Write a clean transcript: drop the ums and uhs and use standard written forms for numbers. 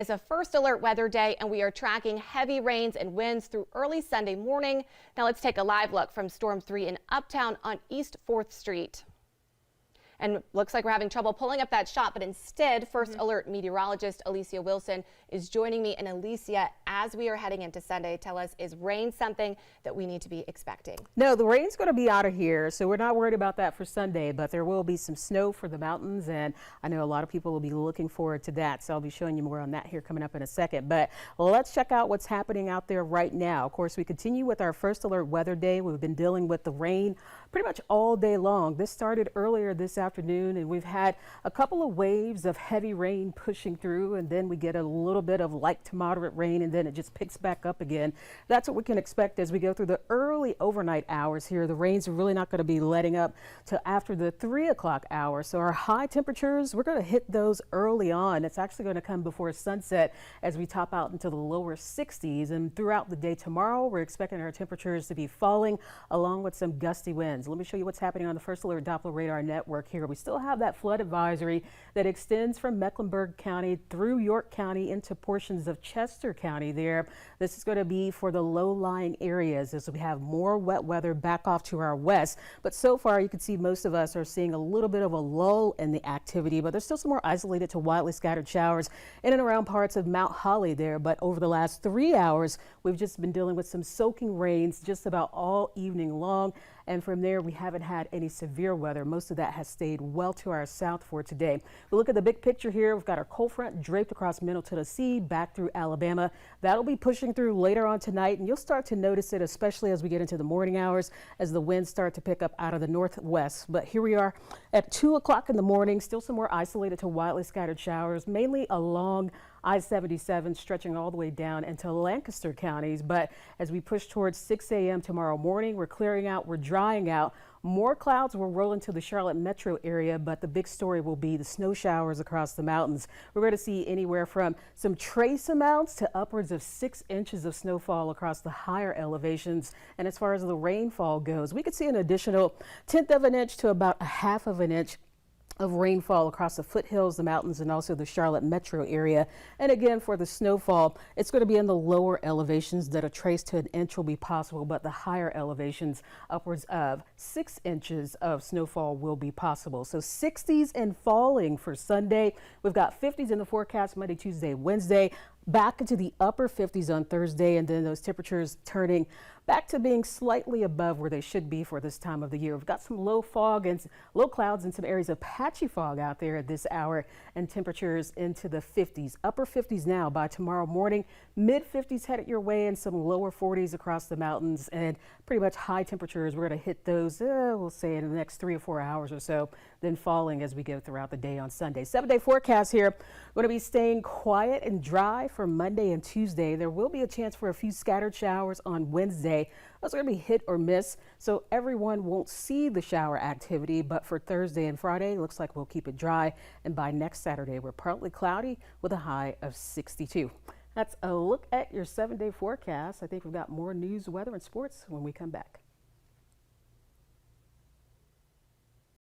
It's a first alert weather day, and we are tracking heavy rains and winds through early Sunday morning. Now let's take a live look from Storm 3 in Uptown on East 4th Street. And looks like we're having trouble pulling up that shot, but instead, first alert meteorologist Alicia Wilson is joining me. And Alicia, as we are heading into Sunday, tell us, is rain something that we need to be expecting? No, the rain's going to be out of here, so we're not worried about that for Sunday, but there will be some snow for the mountains, and I know a lot of people will be looking forward to that, so I'll be showing you more on that here coming up in a second. But let's check out what's happening out there right now. Of course, we continue with our first alert weather day. We've been dealing with the rain pretty much all day long. This started earlier this afternoon, and we've had a couple of waves of heavy rain pushing through, and then we get a little bit of light to moderate rain, and then it just picks back up again. That's what we can expect as we go through the early overnight hours here. The rains are really not going to be letting up till after the 3 o'clock hour. So our high temperatures, we're going to hit those early on. It's actually going to come before sunset as we top out into the lower 60s. And throughout the day tomorrow, we're expecting our temperatures to be falling along with some gusty winds. Let me show you what's happening on the First Alert Doppler radar network here. We still have that flood advisory that extends from Mecklenburg County through York County into portions of Chester County there. This is going to be for the low-lying areas as we have more wet weather back off to our west. But so far, you can see most of us are seeing a little bit of a lull in the activity, but there's still some more isolated to widely scattered showers in and around parts of Mount Holly there. But over the last 3 hours, we've just been dealing with some soaking rains just about all evening long. And from there, we haven't had any severe weather. Most of that has stayed well to our south for today. We look at the big picture here. We've got our cold front draped across Middle Tennessee, back through Alabama. That'll be pushing through later on tonight, and you'll start to notice it, especially as we get into the morning hours, as the winds start to pick up out of the northwest. But here we are at 2 o'clock in the morning, still some more isolated to widely scattered showers, mainly along I-77 stretching all the way down into Lancaster counties. But as we push towards 6 a.m. tomorrow morning, we're clearing out, we're drying out. More clouds will roll into the Charlotte metro area, but the big story will be the snow showers across the mountains. We're going to see anywhere from some trace amounts to upwards of 6 inches of snowfall across the higher elevations. And as far as the rainfall goes, we could see an additional 1/10 of an inch to about a 1/2 of an inch of rainfall across the foothills, the mountains, and also the Charlotte metro area. And again, for the snowfall, it's going to be in the lower elevations that a trace to an inch will be possible, but the higher elevations, upwards of 6 inches of snowfall will be possible. So 60s and falling for Sunday. We've got 50s in the forecast Monday, Tuesday, Wednesday, back into the upper 50s on Thursday, and then those temperatures turning back to being slightly above where they should be for this time of the year. We've got some low fog and low clouds and some areas of patchy fog out there at this hour, and temperatures into the 50s, upper 50s now by tomorrow morning, mid 50s headed your way, and some lower 40s across the mountains, and pretty much high temperatures. We're going to hit those, we'll say in the next 3 or 4 hours or so, then falling as we go throughout the day on Sunday. 7-day forecast here. Going to be staying quiet and dry for Monday and Tuesday. There will be a chance for a few scattered showers on Wednesday. Those are going to be hit or miss, so everyone won't see the shower activity. But for Thursday and Friday, looks like we'll keep it dry. And by next Saturday, we're partly cloudy with a high of 62. That's a look at your 7-day forecast. I think we've got more news, weather, and sports when we come back.